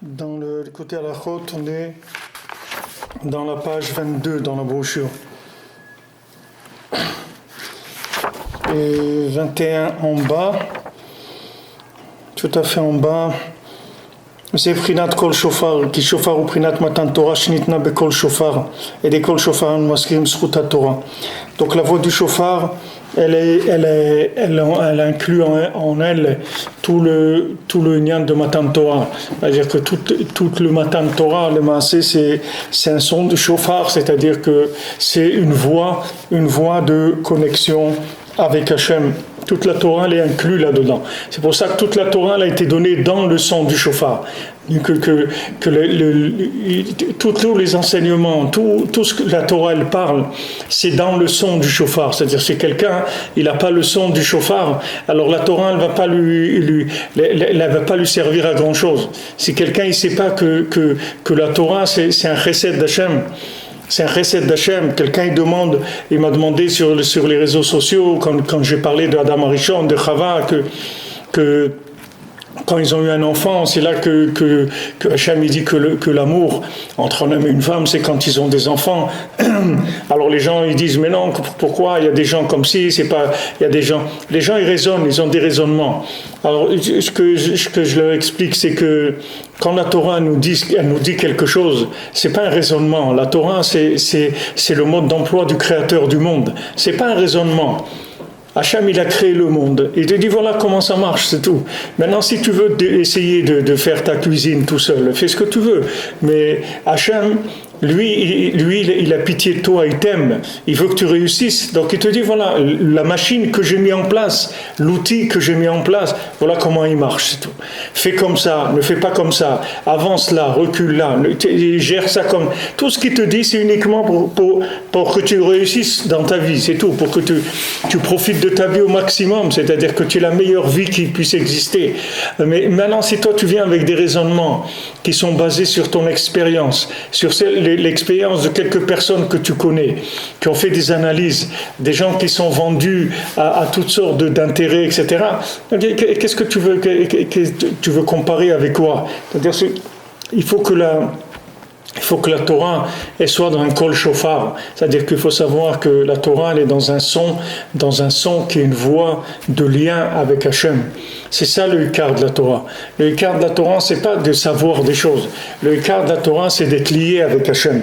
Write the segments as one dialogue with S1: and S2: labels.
S1: Dans le côté halachot, on est dans la page 22 dans la brochure. Et 21 en bas, tout à fait en bas, c'est Prinat Kol Shofar, qui Shofar ou Prinat Matan Torah, Shnitna Bekol Shofar, et des Kol Shofar Maskrim Sruta Torah. Donc la voix du Shofar, elle inclut en elle tout le Nyan de Matan Torah. C'est-à-dire que tout le Matan Torah, le Maasé, c'est un son du Shofar, c'est-à-dire que c'est une voix de connexion avec Hachem. Toute la Torah elle est inclue là-dedans. C'est pour ça que toute la Torah elle a été donnée dans le son du shofar. Tous les enseignements, tout ce que la Torah elle parle, c'est dans le son du shofar. C'est-à-dire si quelqu'un il n'a pas le son du shofar, alors la Torah elle va pas lui servir à grand chose. Si quelqu'un il sait pas que la Torah c'est un chesed d'Hachem. C'est un chesed d'Hachem. Quelqu'un il m'a demandé sur les réseaux sociaux, quand j'ai parlé de Adam Arishon, de Chava, que quand ils ont eu un enfant, c'est là que Hachem il dit que l'amour entre un homme et une femme, c'est quand ils ont des enfants. Alors les gens ils disent mais non, pourquoi il y a des gens comme si, c'est pas, il y a des gens, les gens ils raisonnent, ils ont des raisonnements. Alors ce que je leur explique, c'est que quand la Torah elle nous dit quelque chose, c'est pas un raisonnement. La Torah c'est le mode d'emploi du Créateur du monde. C'est pas un raisonnement. Hachem, il a créé le monde. Il te dit, voilà comment ça marche, c'est tout. Maintenant, si tu veux essayer de faire ta cuisine tout seul, fais ce que tu veux. Mais Hachem, lui, il a pitié de toi, il t'aime. Il veut que tu réussisses. Donc, il te dit, voilà, la machine que j'ai mis en place, l'outil que j'ai mis en place, voilà comment il marche, c'est tout. Fais comme ça, ne fais pas comme ça. Avance là, recule là. Gère ça comme... Tout ce qu'il te dit, c'est uniquement pour que tu réussisses dans ta vie, c'est tout. Pour que tu profites de ta vie au maximum, c'est-à-dire que tu aies la meilleure vie qui puisse exister. Mais maintenant, si toi, tu viens avec des raisonnements qui sont basés sur ton expérience, sur l'expérience de quelques personnes que tu connais, qui ont fait des analyses, des gens qui sont vendus à toutes sortes d'intérêts, etc. Qu'est-ce que tu veux comparer avec quoi? C'est-à-dire, il faut que la Torah elle soit dans un kol shofar, c'est-à-dire qu'il faut savoir que la Torah elle est dans un son qui est une voix de lien avec Hachem. C'est ça le ikar de la Torah. Le ikar de la Torah c'est pas de savoir des choses. Le ikar de la Torah c'est d'être lié avec Hachem.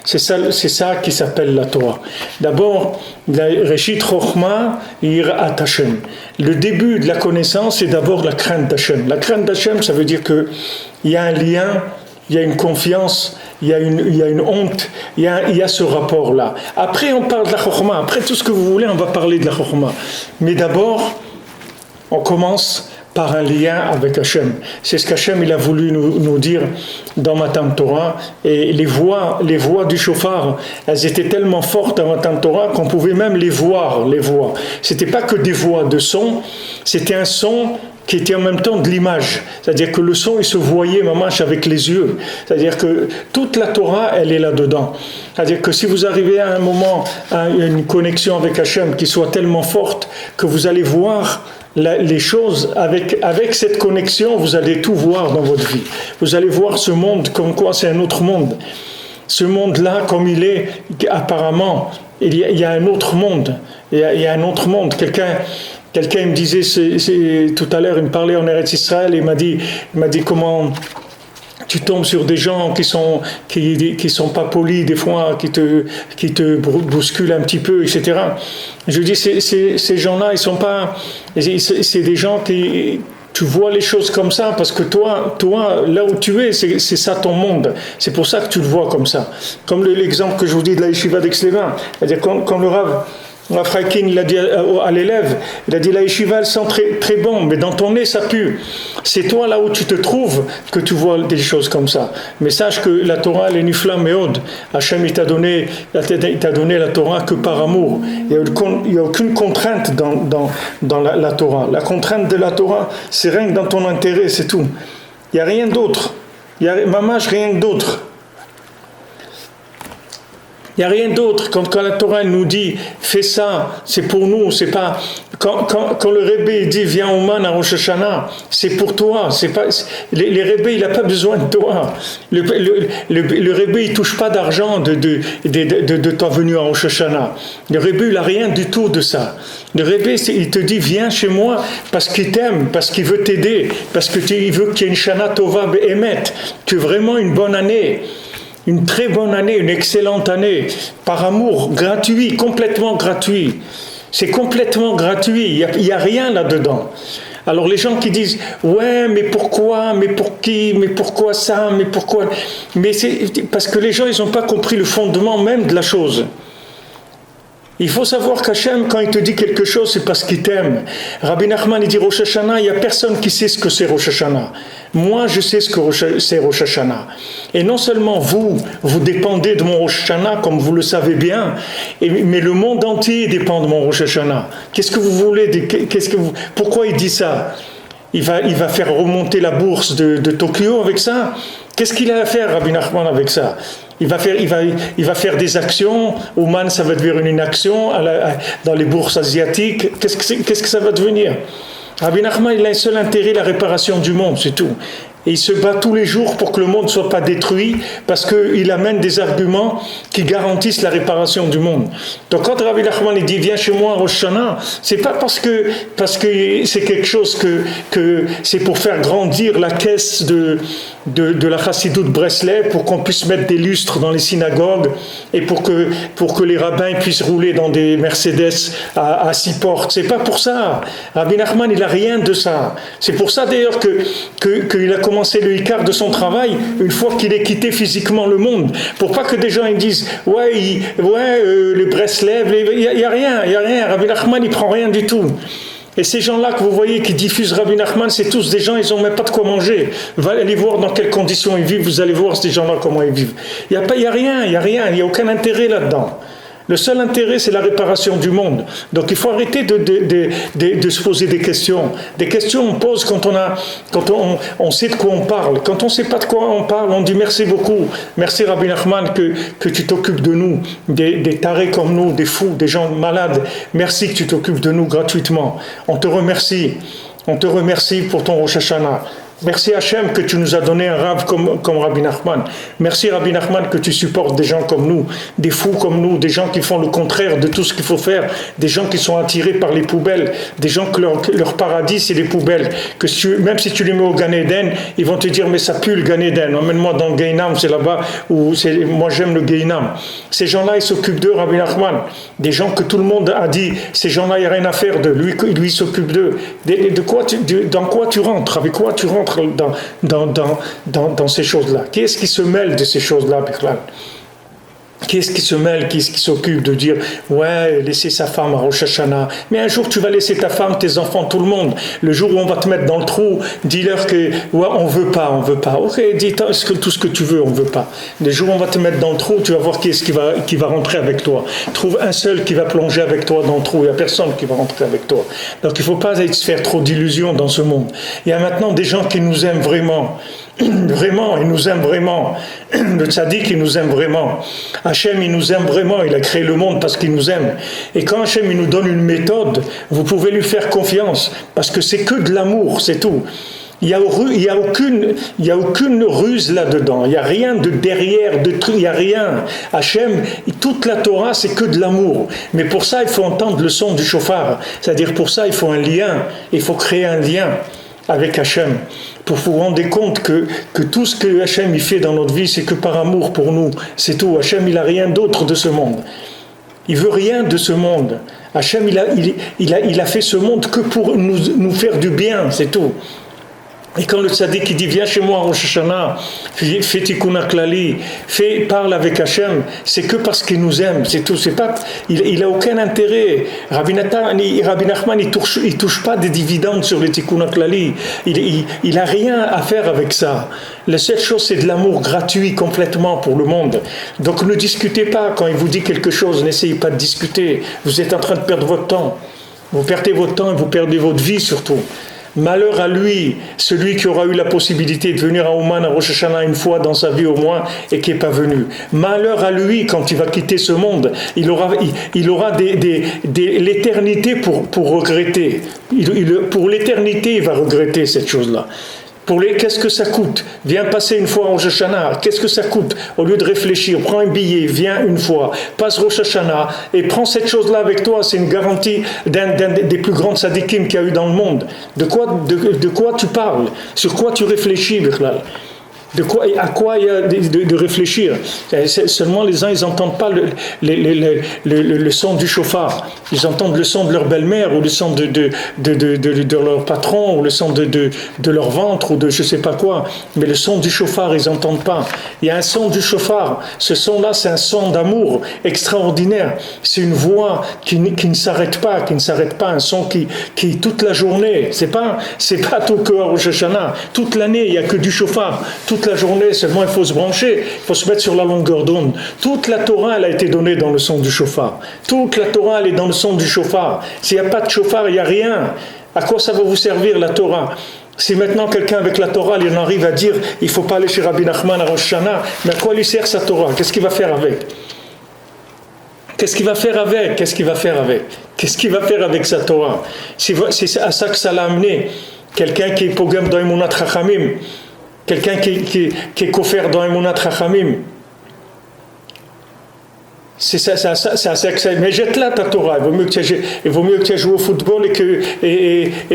S1: C'est ça qui s'appelle la Torah. D'abord, la Reshit Chochma Yirat Hashem. Le début de la connaissance c'est d'abord la crainte d'Hachem. La crainte d'Hachem ça veut dire que il y a un lien, il y a une confiance, il y a une honte, il y a ce rapport-là. Après, on parle de la Chokhmah. Après, tout ce que vous voulez, on va parler de la Chokhmah. Mais d'abord, on commence par un lien avec Hachem. C'est ce qu'Hachem il a voulu nous dire dans Matan Torah. Et les voix du shofar, elles étaient tellement fortes dans Matan Torah qu'on pouvait même les voir, les voix. C'était pas que des voix de son, c'était un son qui était en même temps de l'image. C'est-à-dire que le son, il se voyait mamash avec les yeux. C'est-à-dire que toute la Torah, elle est là-dedans. C'est-à-dire que si vous arrivez à un moment à une connexion avec Hachem qui soit tellement forte que vous allez voir les choses avec cette connexion, vous allez tout voir dans votre vie. Vous allez voir ce monde comme quoi c'est un autre monde. Ce monde-là, comme il est, apparemment, il y a un autre monde. Il y a un autre monde. Quelqu'un me disait, tout à l'heure, il me parlait en Eretz Israël, il m'a dit comment tu tombes sur des gens qui sont pas polis des fois, qui te bousculent un petit peu, etc. Je dis, ces gens-là, ils sont pas, c'est des gens qui, tu vois les choses comme ça parce que toi, là où tu es, c'est ça ton monde. C'est pour ça que tu le vois comme ça. Comme l'exemple que je vous dis de la yeshiva d'Aix-les-Bains. C'est-à-dire quand le Rav Freikin il a dit à l'élève, il a dit la yeshiva elle sent très, très bon, mais dans ton nez ça pue. C'est toi là où tu te trouves que tu vois des choses comme ça. Mais sache que la Torah elle est nifla meod. Hachem il t'a donné la Torah que par amour. Il n'y a aucune contrainte dans la Torah. La contrainte de la Torah c'est rien que dans ton intérêt, c'est tout. Il n'y a rien d'autre. Il y a mamash rien d'autre. Il n'y a rien d'autre. Quand la Torah elle nous dit fais ça, c'est pour nous, c'est pas quand le Rebbe dit viens au Man à Rosh Hashanah, c'est pour toi. C'est pas, les Rebbe, il n'a pas besoin de toi. Le Rebbe, il ne touche pas d'argent de ta venue à Rosh Hashanah. Le Rebbe, il n'a rien du tout de ça. Le Rebbe, il te dit viens chez moi parce qu'il t'aime, parce qu'il veut t'aider, parce qu'il veut qu'il y ait une Shana Tova Be'emet, que vraiment une bonne année. Une très bonne année, une excellente année, par amour, gratuit, complètement gratuit. C'est complètement gratuit, il n'y a rien là-dedans. Alors les gens qui disent « Ouais, mais pourquoi, mais pour qui, mais pourquoi ça, mais pourquoi ?» Mais c'est parce que les gens, ils n'ont pas compris le fondement même de la chose. Il faut savoir qu'Hachem, quand il te dit quelque chose, c'est parce qu'il t'aime. Rabbi Nachman, il dit Rosh Hashanah, il n'y a personne qui sait ce que c'est Rosh Hashanah. Moi, je sais ce que c'est Rosh Hashanah. Et non seulement vous dépendez de mon Rosh Hashanah, comme vous le savez bien, mais le monde entier dépend de mon Rosh Hashanah. Qu'est-ce que vous voulez pourquoi il dit ça ? Il va faire remonter la bourse de Tokyo avec ça ? Qu'est-ce qu'il a à faire, Rabbi Nachman, avec ça ? Il va faire des actions. Oman, ça va devenir une action dans les bourses asiatiques. Qu'est-ce que ça va devenir ? Rabbi Nachman, il a un seul intérêt, la réparation du monde, c'est tout. Et il se bat tous les jours pour que le monde ne soit pas détruit, parce qu'il amène des arguments qui garantissent la réparation du monde. Donc quand Rabbi Nachman il dit viens chez moi à Rosh Hashanah, c'est pas parce que c'est quelque chose que c'est pour faire grandir la caisse de la Chassidoute Breslev, pour qu'on puisse mettre des lustres dans les synagogues et pour que les rabbins puissent rouler dans des Mercedes à 6 portes. C'est pas pour ça. Rabbi Nachman il a rien de ça. C'est pour ça d'ailleurs qu'il a commencé le Icar de son travail une fois qu'il ait quitté physiquement le monde, pour pas que des gens ils disent le Breslev, il y a rien. Rabbi Nachman il prend rien du tout. Et ces gens-là que vous voyez qui diffusent Rabbi Nachman, c'est tous des gens, ils n'ont même pas de quoi manger. Allez voir dans quelles conditions ils vivent, vous allez voir ces gens-là comment ils vivent. Il n'y a rien, il n'y a aucun intérêt là-dedans. Le seul intérêt, c'est la réparation du monde. Donc il faut arrêter de se poser des questions. Des questions on pose quand on sait de quoi on parle. Quand on ne sait pas de quoi on parle, on dit merci beaucoup. Merci Rabbi Nachman que tu t'occupes de nous, des tarés comme nous, des fous, des gens malades. Merci que tu t'occupes de nous gratuitement. On te remercie. On te remercie pour ton Rosh Hashanah. Merci Hachem que tu nous as donné un Rav comme Rabbi Nachman. Merci Rabbi Nachman que tu supportes des gens comme nous, des fous comme nous, des gens qui font le contraire de tout ce qu'il faut faire, des gens qui sont attirés par les poubelles, des gens que leur paradis c'est les poubelles, même si tu les mets au Gan Eden, ils vont te dire mais ça pue le Gan Eden, emmène-moi dans le Gainam, c'est là-bas où moi j'aime le Gainam. Ces gens-là ils s'occupent d'eux, Rabbi Nachman, des gens que tout le monde a dit, ces gens-là il n'y a rien à faire d'eux, lui il s'occupe d'eux. Dans quoi tu rentres, avec quoi tu rentres dans ces choses-là. Qui est-ce qui se mêle de ces choses-là, Bichlal ? Qui est-ce qui se mêle, qui est-ce qui s'occupe de dire ouais, laissez sa femme à Rosh Hashanah. Mais un jour tu vas laisser ta femme, tes enfants, tout le monde. Le jour où on va te mettre dans le trou, dis-leur que ouais, on veut pas. Ok, dis tout ce que tu veux, on veut pas. Le jour où on va te mettre dans le trou, tu vas voir qui est-ce qui va rentrer avec toi. Trouve un seul qui va plonger avec toi dans le trou. Il n'y a personne qui va rentrer avec toi. Donc il ne faut pas se faire trop d'illusions dans ce monde. Il y a maintenant des gens qui nous aiment vraiment. Vraiment, il nous aime vraiment. Le tzaddik, il nous aime vraiment. Hachem, il nous aime vraiment. Il a créé le monde parce qu'il nous aime. Et quand Hachem, il nous donne une méthode, vous pouvez lui faire confiance. Parce que c'est que de l'amour, c'est tout. Il n'y a aucune ruse là-dedans. Il n'y a rien de derrière, de truc, il n'y a rien. Hachem, toute la Torah, c'est que de l'amour. Mais pour ça, il faut entendre le son du shofar. C'est-à-dire, pour ça, il faut un lien. Il faut créer un lien avec Hachem, pour vous rendre compte que tout ce que Hachem il fait dans notre vie, c'est que par amour pour nous, c'est tout. Hachem il n'a rien d'autre de ce monde. Il veut rien de ce monde. Hachem il a fait ce monde que pour nous faire du bien, c'est tout. Et quand le tzaddik il dit viens chez moi Rosh Hashanah, fais tikkun klali, parle avec Hachem, c'est que parce qu'il nous aime, c'est tout. C'est pas, il a aucun intérêt. Rabbi Nachman il touche pas des dividendes sur les tikkun klali. Il a rien à faire avec ça. La seule chose c'est de l'amour gratuit complètement pour le monde. Donc ne discutez pas quand il vous dit quelque chose, n'essayez pas de discuter. Vous êtes en train de perdre votre temps. Vous perdez votre temps et vous perdez votre vie surtout. Malheur à lui, celui qui aura eu la possibilité de venir à Ouman, à Rosh Hashanah une fois dans sa vie au moins, et qui n'est pas venu. Malheur à lui quand il va quitter ce monde. Il aura l'éternité pour regretter. Pour l'éternité, il va regretter cette chose-là. Qu'est-ce que ça coûte? Viens passer une fois Rosh Hashanah. Qu'est-ce que ça coûte? Au lieu de réfléchir, prends un billet, viens une fois, passe Rosh Hashanah et prends cette chose-là avec toi. C'est une garantie d'un des plus grands tzadikim qu'il y a eu dans le monde. De quoi tu parles? Sur quoi tu réfléchis, Bichlal? À quoi il y a de réfléchir? Seulement les uns, ils n'entendent pas le son du chauffard. Ils entendent le son de leur belle-mère ou le son de leur patron ou le son de leur ventre ou de je ne sais pas quoi. Mais le son du chauffard, ils n'entendent pas. Il y a un son du chauffard. Ce son-là, c'est un son d'amour extraordinaire. C'est une voix qui ne s'arrête pas, un son qui toute la journée. C'est pas tout que Rosh Hashanah. Toute l'année, il n'y a que du chauffard. Toute la journée, seulement il faut se brancher, il faut se mettre sur la longueur d'onde. Toute la Torah, elle a été donnée dans le son du chauffard. Toute la Torah, elle est dans le son du chauffard. S'il n'y a pas de chauffard, il n'y a rien. À quoi ça va vous servir la Torah? Si maintenant quelqu'un avec la Torah, il en arrive à dire il ne faut pas aller chez Rabbi Nachman à Rosh Hashanah, mais à quoi lui sert sa Torah? Qu'est-ce qu'il va faire avec? Qu'est-ce qu'il va faire avec sa Torah? C'est à ça que ça l'a amené. Quelqu'un qui est pogam dans Emunat Chachamim, quelqu'un qui est kofer dans Emunat Chachamim. C'est ça, mais jette-la ta Torah. Il vaut mieux que tu joues au football et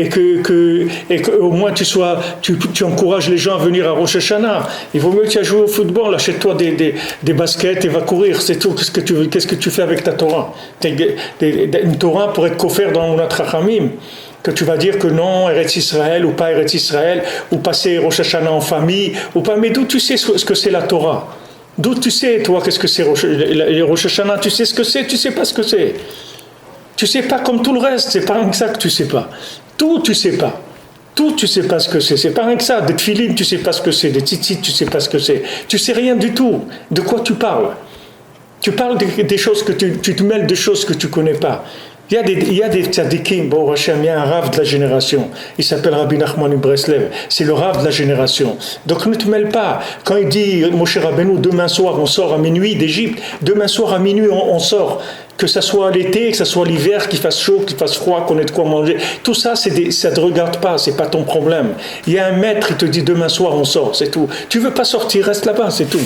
S1: que au moins tu encourages les gens à venir à Rosh Hashanah. Il vaut mieux que tu joues au football. Achète-toi des baskets et va courir. C'est tout. Qu'est-ce que tu fais avec ta Torah? Une Torah pour être kofer dans Emunat Chachamim. Que tu vas dire que non, Eretz Israël ou pas Eretz Israël, ou passer Rosh Hashanah en famille, ou pas. Mais d'où tu sais ce que c'est la Torah? D'où tu sais, toi, qu'est-ce que c'est Rosh Hashanah? Tu sais ce que c'est, tu sais pas ce que c'est. Tu sais pas comme tout le reste, c'est pas rien que ça que tu sais pas. Tout, tu sais pas. Tout, tu sais pas ce que c'est pas rien que ça. Des tefilines, tu sais pas ce que c'est. Des tzitzit, tu sais pas ce que c'est. Tu sais rien du tout. De quoi tu parles? Tu parles des choses que tu te mêles de choses que tu connais pas. Il y a des tzadikim, bon, il y a un rave de la génération. Il s'appelle Rabbi Nachman Breslev. C'est le rave de la génération. Donc ne te mêle pas. Quand il dit, Moshe Rabbeinu, demain soir on sort à minuit d'Égypte, demain soir à minuit on sort. Que ça soit l'été, que ça soit l'hiver, qu'il fasse chaud, qu'il fasse froid, qu'on ait de quoi manger. Tout ça, ça ne te regarde pas, c'est pas ton problème. Il y a un maître, il te dit demain soir on sort, c'est tout. Tu veux pas sortir, reste là-bas, c'est tout.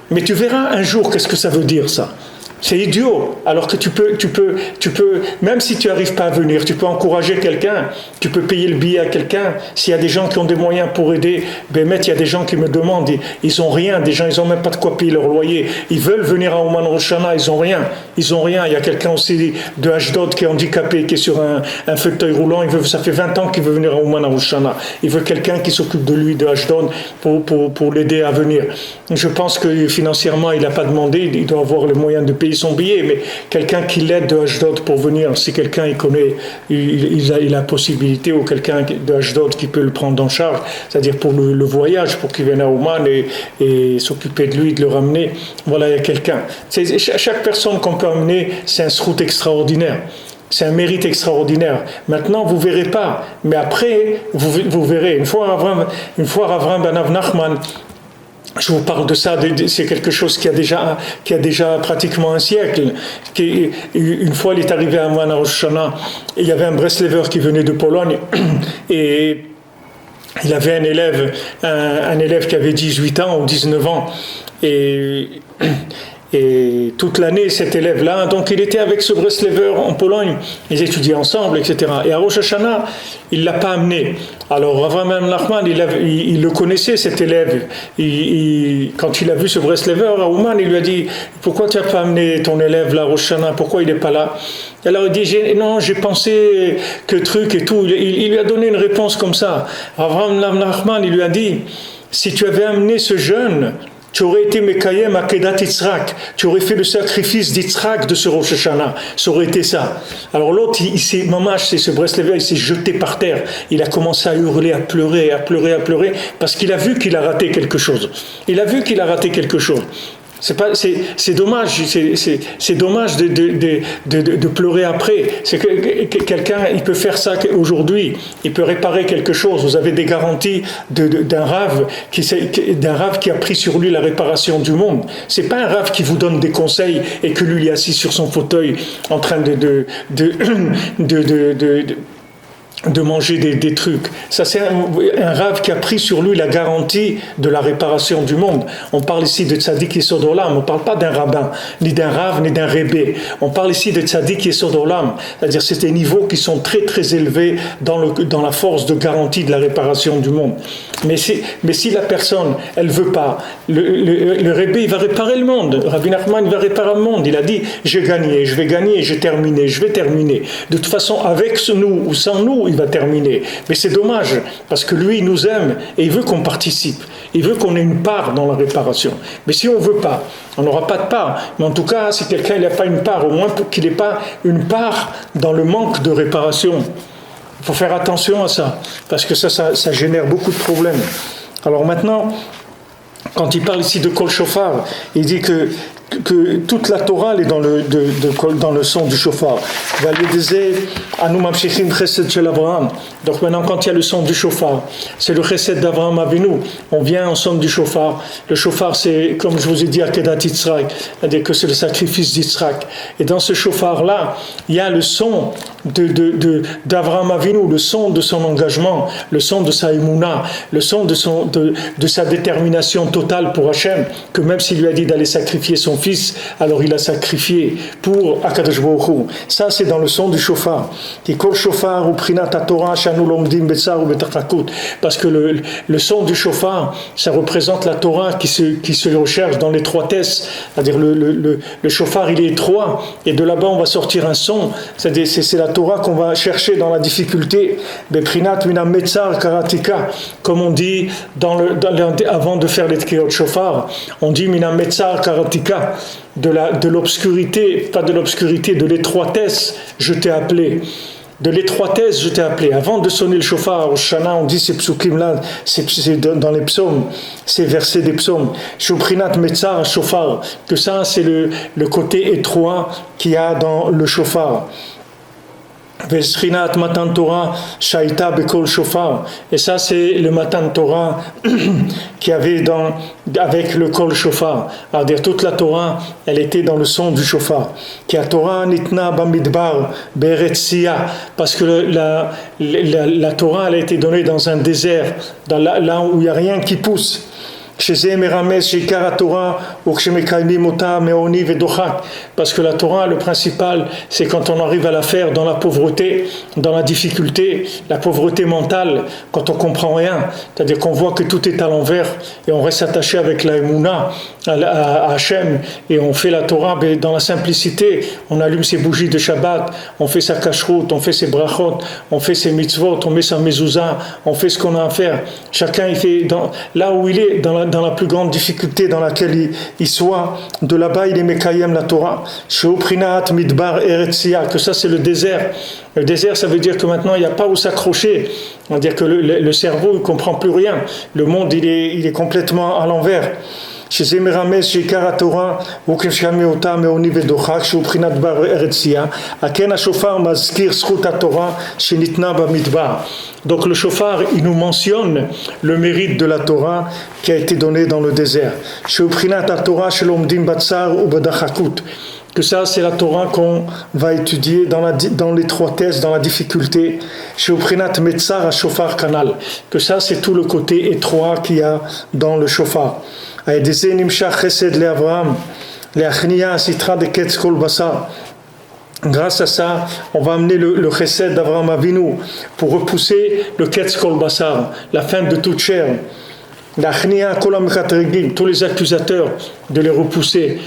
S1: Mais tu verras un jour qu'est-ce que ça veut dire ça. C'est idiot, alors que tu peux, même si tu n'arrives pas à venir, tu peux encourager quelqu'un, tu peux payer le billet à quelqu'un. S'il y a des gens qui ont des moyens pour aider, il y a des gens qui me demandent, ils n'ont rien, des gens, ils n'ont même pas de quoi payer leur loyer. Ils veulent venir à Ouman Rosh Hashanah, ils n'ont rien. Il y a quelqu'un aussi de Ashdod qui est handicapé, qui est sur un fauteuil roulant, ça fait 20 ans qu'il veut venir à Ouman Rosh Hashanah. Il veut quelqu'un qui s'occupe de lui, de Ashdod, pour l'aider à venir. Je pense que financièrement, il n'a pas demandé, il doit avoir les moyens de payer son billet, mais quelqu'un qui l'aide de Ashdod pour venir, si quelqu'un il connaît, il a la possibilité, ou quelqu'un de Ashdod qui peut le prendre en charge, c'est-à-dire pour le voyage, pour qu'il vienne à Ouman et s'occuper de lui, de le ramener, voilà, il y a quelqu'un. Chaque personne qu'on peut amener, c'est un srout extraordinaire. C'est un mérite extraordinaire. Maintenant, vous ne verrez pas, mais après, vous verrez. Une fois Avram ben Nachman, je vous parle de ça, c'est quelque chose qui a déjà pratiquement un siècle. Une fois, il est arrivé à Ouman Rosh Hashanah, et il y avait un Breslever qui venait de Pologne, et il avait un élève qui avait 18 ans ou 19 ans, et toute l'année, cet élève-là, donc il était avec ce Breslever en Pologne, ils étudiaient ensemble, etc. Et à Rosh Hashanah, il ne l'a pas amené. Alors, Avraham Nachman, il le connaissait, cet élève. Quand il a vu ce Breslever à Ouman, il lui a dit « Pourquoi tu n'as pas amené ton élève là, Rosh Hashanah? Pourquoi il n'est pas là ?» Alors il dit « j'ai pensé que truc et tout. » Il lui a donné une réponse comme ça. Avraham Nachman, il lui a dit « Si tu avais amené ce jeune, tu aurais été Mekayem Akedat Yitzhak, tu aurais fait le sacrifice d'Yitzhak de ce Rosh Hashanah, ça aurait été ça. » Alors l'autre, c'est ce Breslever, il s'est jeté par terre, il a commencé à hurler, à pleurer, parce qu'il a vu qu'il a raté quelque chose. C'est dommage, c'est dommage de pleurer après. C'est que quelqu'un, il peut faire ça aujourd'hui, il peut réparer quelque chose. Vous avez des garanties d'un rave qui a pris sur lui la réparation du monde. C'est pas un rave qui vous donne des conseils et que lui est assis sur son fauteuil en train de manger des trucs. Ça, c'est un rave qui a pris sur lui la garantie de la réparation du monde. On parle ici de tzaddik yesod olam, on ne parle pas d'un rabbin, ni d'un rave, ni d'un rébé. On parle ici de tzaddik yesod olam, c'est-à-dire c'est des niveaux qui sont très très élevés dans la force de garantie de la réparation du monde. Mais si la personne, elle ne veut pas, le rébé, il va réparer le monde. Rabbi Nachman, il va réparer le monde. Il a dit, j'ai gagné, je vais gagner, j'ai terminé, je vais terminer. De toute façon, avec nous ou sans nous, il va terminer. Mais c'est dommage, parce que lui, il nous aime et il veut qu'on participe. Il veut qu'on ait une part dans la réparation. Mais si on ne veut pas, on n'aura pas de part. Mais en tout cas, si quelqu'un n'a pas une part, au moins qu'il n'ait pas une part dans le manque de réparation. Il faut faire attention à ça, parce que ça génère beaucoup de problèmes. Alors maintenant, quand il parle ici de Kol Shofar, il dit que toute la Torah est dans le son du shofar. Donc maintenant, quand il y a le son du shofar, c'est le chesed d'Abraham Avinu. On vient en son du shofar. Le shofar, c'est, comme je vous ai dit, Akedat Yitzhak, c'est-à-dire que c'est le sacrifice d'Yitzhak. Et dans ce shofar-là, il y a le son d'Abraham Avinu, le son de son engagement, le son de sa émouna, le son de sa détermination totale pour Hachem, que même s'il lui a dit d'aller sacrifier son fils, alors il a sacrifié pour Akadosh Baruch Hu. Ça, c'est dans le son du shofar. Parce que le son du shofar, ça représente la Torah qui se recherche dans l'étroitesse. C'est-à-dire le shofar, il est étroit, et de là-bas, on va sortir un son. C'est-à-dire, c'est la Torah qu'on va chercher dans la difficulté. Comme on dit avant de faire les tkirot shofar, on dit mina metzar karatika. De l'obscurité, pas de l'obscurité, de l'étroitesse, je t'ai appelé. De l'étroitesse, je t'ai appelé. Avant de sonner le shofar, au Shana, on dit ces psukim-là, c'est dans les psaumes, ces versets des psaumes. Shuprinat metzar shofar, que ça, c'est le côté étroit qu'il y a dans le shofar. Vesrinat Matan Torah Shaita Bekol Shofar, et ça c'est le Matan Torah qui avait avec le Kol Shofar, c'est-à-dire toute la Torah elle était dans le son du Shofar. Qui a Torah Nitna Bamidbar Be'eretz Sia, parce que la Torah elle a été donnée dans un désert, là où il n'y a rien qui pousse. Parce que la Torah, le principal, c'est quand on arrive à la faire dans la pauvreté, dans la difficulté, la pauvreté mentale, quand on comprend rien, c'est-à-dire qu'on voit que tout est à l'envers et on reste attaché avec la Emouna à Hachem et on fait la Torah dans la simplicité. On allume ses bougies de Shabbat, on fait sa kashrut, on fait ses brachot, on fait ses mitzvot, on met sa mezouza, on fait ce qu'on a à faire. Chacun il fait là où il est, dans la plus grande difficulté dans laquelle il soit, de là-bas il est Mekayem la Torah. Sheoprinat midbar eretzia, que ça c'est le désert. Le désert, ça veut dire que maintenant il n'y a pas où s'accrocher. On va dire que le cerveau ne comprend plus rien. Le monde il est complètement à l'envers. שזה מרמז שעיקר התורה הוא כשמע אותה מעוני ודוחק שהוא בחינת בר ארצייה, הכן השופר מזכיר זכות התורה שניתנה במדבר. Donc le shofar, il nous mentionne le mérite de la Torah qui a été donnée dans le désert. שהוא בחינת התורה שלומדים בצער ובדחקות. Que ça, c'est la Torah qu'on va étudier dans l'étroitesse, dans la difficulté. Sheuprinat metzar à shofar kanal. Que ça, c'est tout le côté étroit qu'il y a dans le shofar. Aïdese nimshach chesed le Avraham, le achnia sitra de ketz kol basar. Grâce à ça, on va amener le chesed d'Avraham Avinu pour repousser le ketz kol basar, la fin de toute chair. L'achnia kol amichatregim, tous les accusateurs, de les repousser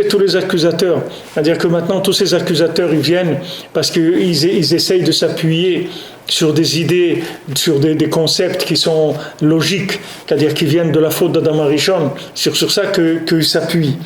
S1: tous les accusateurs. C'est-à-dire que maintenant, tous ces accusateurs, ils viennent parce qu'ils essayent de s'appuyer sur des idées, sur des concepts qui sont logiques, c'est-à-dire qui viennent de la faute d'Adam Arishon. C'est sur ça qu'ils s'appuient.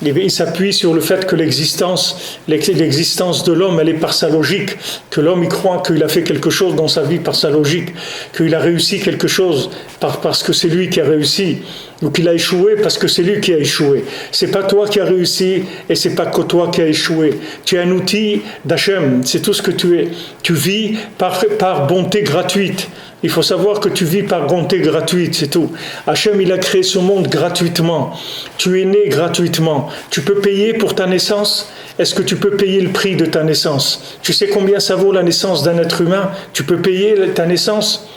S1: Il s'appuie sur le fait que l'existence de l'homme, elle est par sa logique, que l'homme y croit qu'il a fait quelque chose dans sa vie par sa logique, qu'il a réussi quelque chose parce que c'est lui qui a réussi, ou qu'il a échoué parce que c'est lui qui a échoué. C'est pas toi qui as réussi et c'est pas que toi qui as échoué. Tu es un outil d'Hachem, c'est tout ce que tu es. Tu vis par bonté gratuite. Il faut savoir que tu vis par bonté gratuite, c'est tout. Hachem, il a créé ce monde gratuitement. Tu es né gratuitement. Tu peux payer pour ta naissance. Est-ce que tu peux payer le prix de ta naissance? Tu sais combien ça vaut la naissance d'un être humain? Tu peux payer ta naissance?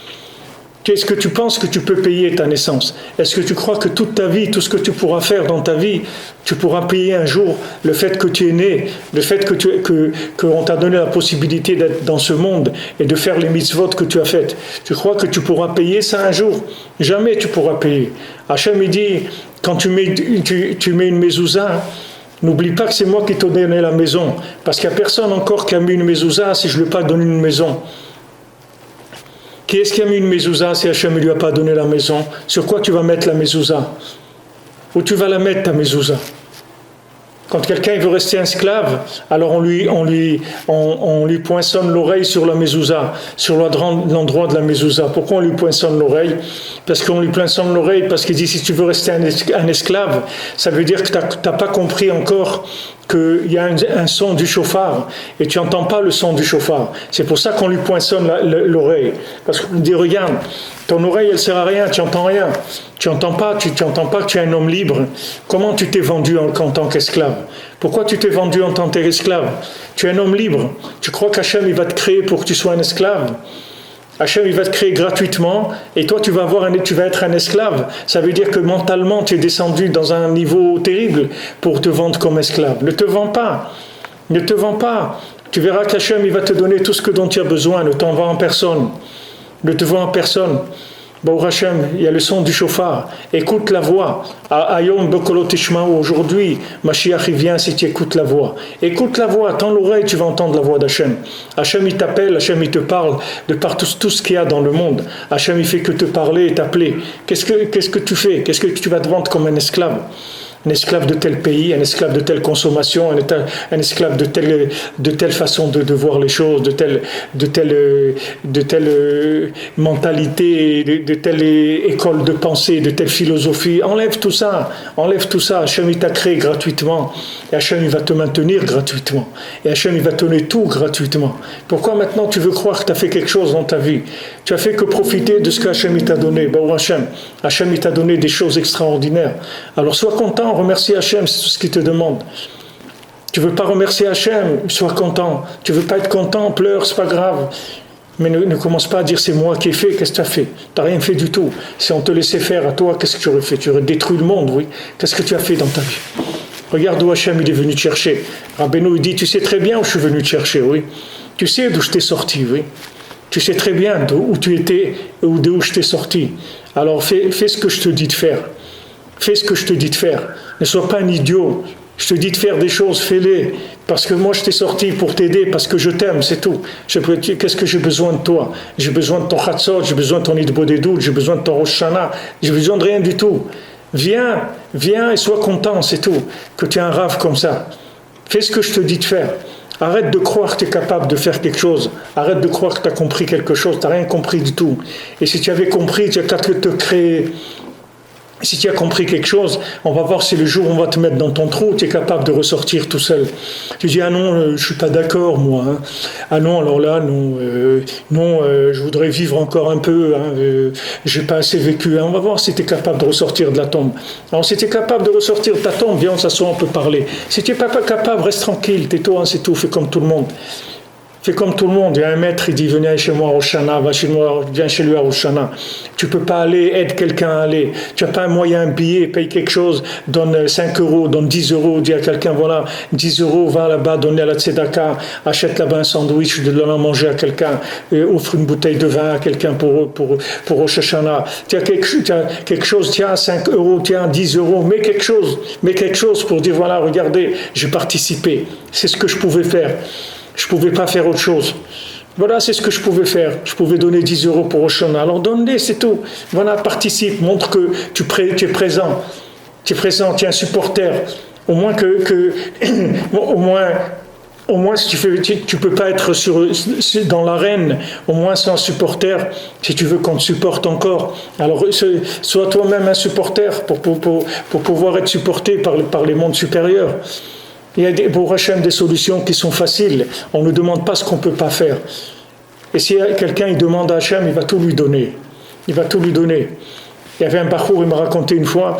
S1: Qu'est-ce que tu penses que tu peux payer ta naissance? Est-ce que tu crois que toute ta vie, tout ce que tu pourras faire dans ta vie, tu pourras payer un jour le fait que tu es né, le fait qu'on t'a donné la possibilité d'être dans ce monde et de faire les mitzvot que tu as faites? Tu crois que tu pourras payer ça un jour? Jamais tu pourras payer. Hachem, il dit, quand tu mets une mezouza, n'oublie pas que c'est moi qui t'ai donné la maison. Parce qu'il n'y a personne encore qui a mis une mezouza si je ne lui ai pas donné une maison. Qui est-ce qui a mis une mezouza si Hachem ne lui a pas donné la maison? Sur quoi tu vas mettre la mezouza? Où tu vas la mettre ta mezouza? Quand quelqu'un veut rester esclave, alors on lui poinçonne l'oreille sur la mezouza, sur l'endroit de la mezouza. Pourquoi on lui poinçonne l'oreille? Parce qu'on lui poinçonne l'oreille, parce qu'il dit si tu veux rester un esclave, ça veut dire que tu n'as pas compris encore qu'il y a un son du chauffard et tu n'entends pas le son du chauffard. C'est pour ça qu'on lui poinçonne l'oreille. Parce qu'on dit regarde, ton oreille elle sert à rien, tu n'entends rien. Tu n'entends pas que tu es un homme libre. Comment tu t'es vendu en tant qu'esclave? Pourquoi tu t'es vendu en tant qu'esclave? Tu es un homme libre. Tu crois qu'Hachem il va te créer pour que tu sois un esclave? Hachem il va te créer gratuitement et toi tu vas être un esclave. Ça veut dire que mentalement tu es descendu dans un niveau terrible pour te vendre comme esclave. Ne te vends pas. Ne te vends pas. Tu verras qu'Hachem il va te donner tout ce dont tu as besoin. Ne t'en vends en personne. Ne te vends en personne. Baruch Hashem, il y a le son du chauffard. Écoute la voix. Ayom Bokolo Tishmaou, aujourd'hui, Mashiach il vient si tu écoutes la voix. Écoute la voix, tends l'oreille, tu vas entendre la voix d'Hachem. Hachem il t'appelle, Hachem il te parle de par tout ce qu'il y a dans le monde. Hachem il fait que te parler et t'appeler. Qu'est-ce que tu fais? Qu'est-ce que tu vas te vendre comme un esclave? Un esclave de tel pays, un esclave de telle consommation, un esclave de telle façon de voir les choses, de telle mentalité, de telle école de pensée, de telle philosophie. Enlève tout ça. Hachem il t'a créé gratuitement et Hachem il va te maintenir gratuitement et Hachem il va te donner tout gratuitement. Pourquoi maintenant tu veux croire que tu as fait quelque chose dans ta vie? Tu as fait que profiter de ce que Hachem il t'a donné. Hachem il t'a donné des choses extraordinaires. Alors sois content. Remercie Hachem, c'est tout ce qu'il te demande. Tu veux pas remercier Hachem, sois content. Tu veux pas être content, pleure, c'est pas grave. Mais ne commence pas à dire c'est moi qui ai fait, qu'est-ce que tu as fait? Tu n'as rien fait du tout. Si on te laissait faire à toi, qu'est-ce que tu aurais fait? Tu aurais détruit le monde, oui. Qu'est-ce que tu as fait dans ta vie? Regarde où Hachem il est venu te chercher. Rabbeinu il dit, tu sais très bien où je suis venu te chercher, oui. Tu sais d'où je t'ai sorti, oui. Tu sais très bien d'où tu étais ou d'où je t'ai sorti. Alors fais ce que je te dis de faire. Fais ce que je te dis de faire. Ne sois pas un idiot. Je te dis de faire des choses, fais-les. Parce que moi, je t'ai sorti pour t'aider, parce que je t'aime, c'est tout. Qu'est-ce que j'ai besoin de toi? J'ai besoin de ton Chatzot, j'ai besoin de ton Idbodedut, j'ai besoin de ton Rosh Hashanah. J'ai besoin de rien du tout. Viens et sois content, c'est tout. Que tu es un rave comme ça. Fais ce que je te dis de faire. Arrête de croire que tu es capable de faire quelque chose. Arrête de croire que tu as compris quelque chose. Tu n'as rien compris du tout. Et si tu avais compris, tu as qu'à te créer. Si tu as compris quelque chose, on va voir si le jour où on va te mettre dans ton trou, tu es capable de ressortir tout seul. Tu dis, ah non, je ne suis pas d'accord, moi. Hein. Ah non, alors là, non, je voudrais vivre encore un peu. Je n'ai pas assez vécu. Hein. On va voir si tu es capable de ressortir de la tombe. Alors, si tu es capable de ressortir de ta tombe, viens, on s'assoit, on peut parler. Si tu n'es pas capable, reste tranquille, tais-toi, hein, c'est tout, fais comme tout le monde. Fais comme tout le monde. Il y a un maître, il dit venez chez moi à Rosh Hashanah, viens chez lui à Rosh Hashanah. Tu peux pas aller, aide quelqu'un à aller. Tu n'as pas un moyen, un billet, paye quelque chose, donne 5 euros, donne 10 euros, dis à quelqu'un voilà, 10 euros, va là-bas, donne à la tzedaka, achète là-bas un sandwich, donne à manger à quelqu'un, offre une bouteille de vin à quelqu'un pour Rosh Hashanah. Tu as quelque chose, tiens 5 euros, tiens 10 euros, mets quelque chose pour dire voilà, regardez, j'ai participé. C'est ce que je pouvais faire. Je ne pouvais pas faire autre chose. Voilà, c'est ce que je pouvais faire. Je pouvais donner 10 euros pour Rosh Hashanah. Alors donne-les, c'est tout. Voilà, participe, montre que tu es présent. Tu es présent, tu es un supporter. au moins au moins, si tu peux pas être dans l'arène, au moins sans supporter, si tu veux qu'on te supporte encore. Alors, sois toi-même un supporter pour pouvoir être supporté par les mondes supérieurs. Il y a pour Hachem des solutions qui sont faciles. On ne demande pas ce qu'on ne peut pas faire. Et si quelqu'un il demande à Hachem, il va tout lui donner. Il va tout lui donner. Il y avait un Bachour, il m'a raconté une fois,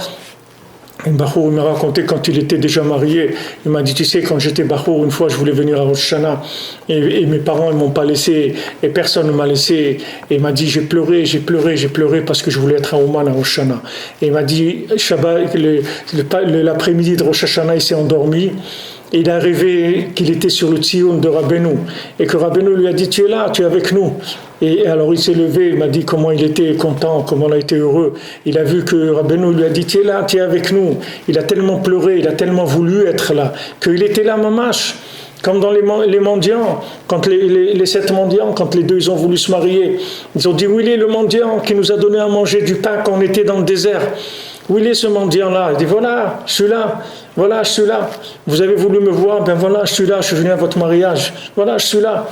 S1: il m'a raconté quand il était déjà marié. Il m'a dit, tu sais, quand j'étais Bachour, une fois, je voulais venir à Rosh Hashanah et mes parents ne m'ont pas laissé et personne ne m'a laissé. Et il m'a dit, j'ai pleuré parce que je voulais être à Ouman à Rosh Hashanah. Et il m'a dit, Shabbat, l'après-midi de Rosh Hashanah, il s'est endormi. Et il est arrivé qu'il était sur le Tzion de Rabbeinu et que Rabbeinu lui a dit, tu es là, tu es avec nous. Et alors il s'est levé, il m'a dit comment il était content, comment il a été heureux. Il a vu que Rabbeinu lui a dit, tu es là, tu es avec nous. Il a tellement pleuré, il a tellement voulu être là, qu'il était là, mamash. Comme dans les mendiants, quand les 7 mendiants, quand les 2 ils ont voulu se marier, ils ont dit, où il est le mendiant qui nous a donné à manger du pain quand on était dans le désert? Où il est ce mendiant-là? Il dit, voilà, je suis là. Voilà, je suis là. Vous avez voulu me voir, ben voilà, je suis là, je suis venu à votre mariage. Voilà, je suis là.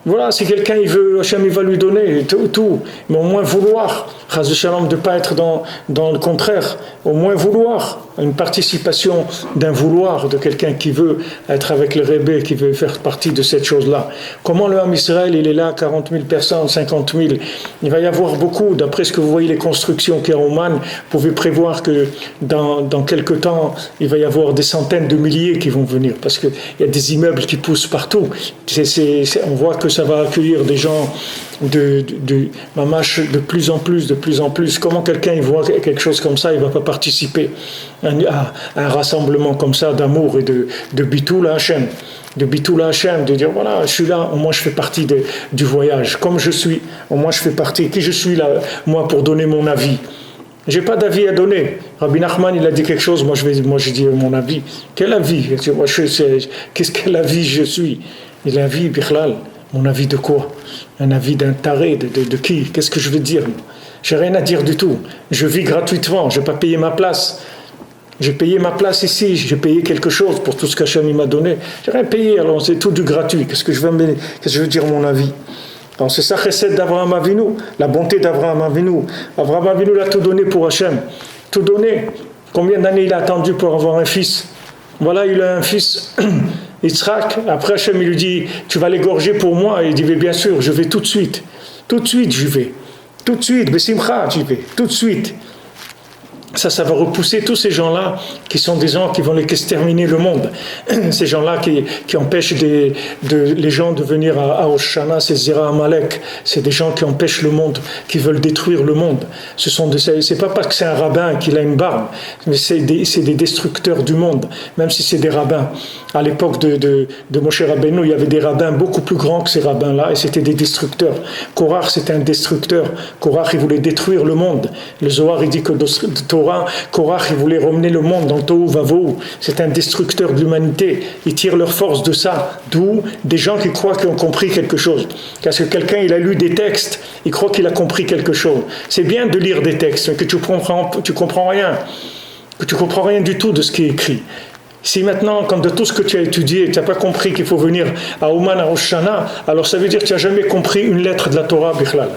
S1: Voilà, si quelqu'un il veut, Hachem il va lui donner tout. Mais au moins vouloir, Chas Shalom, de ne pas être dans le contraire. Au moins vouloir, une participation d'un vouloir de quelqu'un qui veut être avec le Rebbe, qui veut faire partie de cette chose-là. Comment le Ham Israël, il est là, 40 000 personnes, 50 000. Il va y avoir beaucoup, d'après ce que vous voyez, les constructions qu'il y a au Man, vous pouvez prévoir que dans quelques temps, il va y avoir des centaines de milliers qui vont venir, parce qu'il y a des immeubles qui poussent partout. On voit que ça va accueillir des gens de plus en plus. Comment quelqu'un il voit quelque chose comme ça, il ne va pas participer à un rassemblement comme ça d'amour et de Bitoul à Hachem, de dire voilà, je suis là, au moins je fais partie du voyage, comme je suis, au moins je fais partie, qui je suis là, moi pour donner mon avis. J'ai pas d'avis à donner. Rabbi Nachman, il a dit quelque chose, moi je dis mon avis. Quel avis? Qu'est-ce quel avis je suis? Et l'avis, Bichlal, mon avis de quoi? Un avis d'un taré, de qui? Qu'est-ce que je veux dire? J'ai rien à dire du tout. Je vis gratuitement, je n'ai pas payé ma place. J'ai payé ma place ici, j'ai payé quelque chose pour tout ce qu'Hachem m'a donné. J'ai rien payé, alors c'est tout du gratuit. Qu'est-ce que je veux dire mon avis? Alors c'est ça, Chesed d'Avraham Avinu, la bonté d'Avraham Avinu. Avraham Avinu l'a tout donné pour Hachem. Tout donné. Combien d'années il a attendu pour avoir un fils? Voilà, il a un fils, Yitzhak. Après Hachem, il lui dit, tu vas l'égorger pour moi. Et il dit, mais bien sûr, je vais tout de suite. Tout de suite, j'y vais. Tout de suite, Bessimcha, j'y vais. Tout de suite. Ça va repousser tous ces gens-là qui sont des gens qui vont exterminer le monde. Ces gens-là qui empêchent les gens de venir à Rosh Hashanah, c'est Zera Amalek. C'est des gens qui empêchent le monde, qui veulent détruire le monde. C'est pas parce que c'est un rabbin qu'il a une barbe, mais c'est des destructeurs du monde, même si c'est des rabbins. À l'époque de Moshe Rabbeinu, il y avait des rabbins beaucoup plus grands que ces rabbins-là, et c'était des destructeurs. Korach, c'était un destructeur. Korach, il voulait détruire le monde. Le Zohar, il dit que Korach, il voulait ramener le monde dans le Tohu Vavohu. C'est un destructeur de l'humanité. Ils tirent leur force de ça. D'où des gens qui croient qu'ils ont compris quelque chose. Parce que quelqu'un, il a lu des textes, il croit qu'il a compris quelque chose. C'est bien de lire des textes, mais que tu comprends rien. Que tu comprends rien du tout de ce qui est écrit. Si maintenant, quand de tout ce que tu as étudié, tu n'as pas compris qu'il faut venir à Ouman, à Rosh Hashanah, alors ça veut dire que tu n'as jamais compris une lettre de la Torah, Bichlal.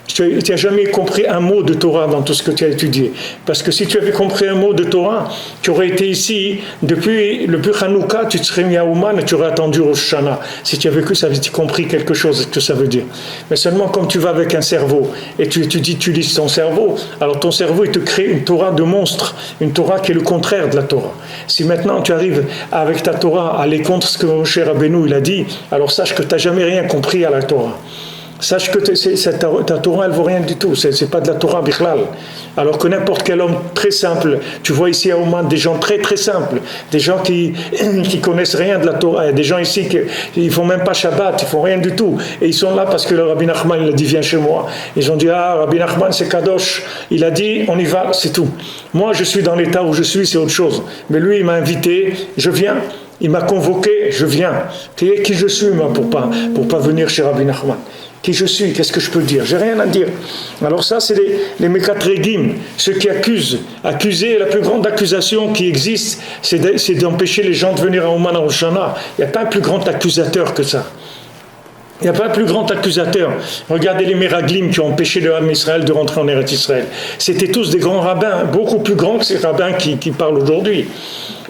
S1: Tu n'as jamais compris un mot de Torah dans tout ce que tu as étudié. Parce que si tu avais compris un mot de Torah, tu aurais été ici, depuis le Hanouka, tu te serais mis à Ouman et tu aurais attendu Rosh Hashanah. Si tu avais compris quelque chose, ce que ça veut dire. Mais seulement comme tu vas avec un cerveau et tu étudies, tu lis ton cerveau, alors ton cerveau, il te crée une Torah de monstre, une Torah qui est le contraire de la Torah. Si maintenant tu arrives avec ta Torah à aller contre ce que Moshe Rabbeinu il a dit, alors sache que tu n'as jamais rien compris à la Torah. Sache que ta Torah, elle ne vaut rien du tout. C'est pas de la Torah Bichlal. Alors que n'importe quel homme très simple, tu vois ici à Ouman des gens très très simples, des gens qui connaissent rien de la Torah. Il y a des gens ici qui ne font même pas Shabbat, ils font rien du tout. Et ils sont là parce que le Rabbi Nachman il a dit viens chez moi. Ils ont dit Rabbi Nachman c'est Kadosh. Il a dit on y va, c'est tout. Moi je suis dans l'état où je suis, c'est autre chose. Mais lui il m'a invité, je viens. Il m'a convoqué, je viens. Tu sais qui je suis moi pour pas venir chez Rabbi Nachman. qui je suis, qu'est-ce que je peux dire? J'ai rien à dire. Alors ça, c'est les Mekatregim, ceux qui accusent. Accuser, la plus grande accusation qui existe, c'est d'empêcher les gens de venir à Ouman à Rosh Hashanah. Il n'y a pas un plus grand accusateur que ça. Il n'y a pas un plus grand accusateur. Regardez les Meraglim qui ont empêché le Ham Israël de rentrer en Eretz Israël. C'était tous des grands rabbins, beaucoup plus grands que ces rabbins qui parlent aujourd'hui.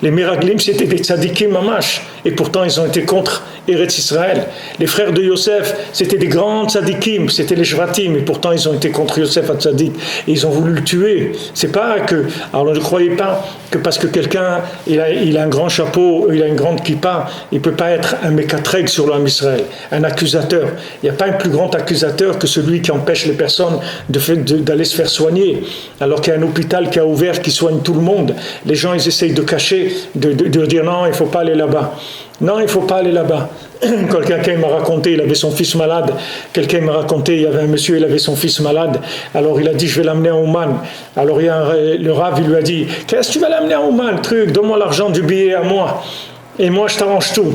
S1: Les Meraglim, c'était des tzadikim mamash, et pourtant ils ont été contre Eretz Israël. Les frères de Yosef, c'était des grands tzadikim, c'était les Shvatim, et pourtant ils ont été contre Yosef à tzadik, et ils ont voulu le tuer. C'est pas que, alors ne croyez pas que parce que quelqu'un il a un grand chapeau, il a une grande kippa, il peut pas être un mekatreg sur l'homme Israël, un accusateur. Il n'y a pas un plus grand accusateur que celui qui empêche les personnes d'aller se faire soigner, alors qu'il y a un hôpital qui a ouvert, qui soigne tout le monde. Les gens ils essayent de cacher, de dire non, il ne faut pas aller là-bas. Non, il ne faut pas aller là-bas. Quelqu'un m'a raconté, il avait son fils malade. Quelqu'un m'a raconté, il y avait un monsieur, il avait son fils malade. Alors il a dit, je vais l'amener à Ouman. Alors le Rav, il lui a dit, qu'est-ce que tu vas l'amener à Ouman, truc, donne-moi l'argent du billet à moi. Et moi, je t'arrange tout.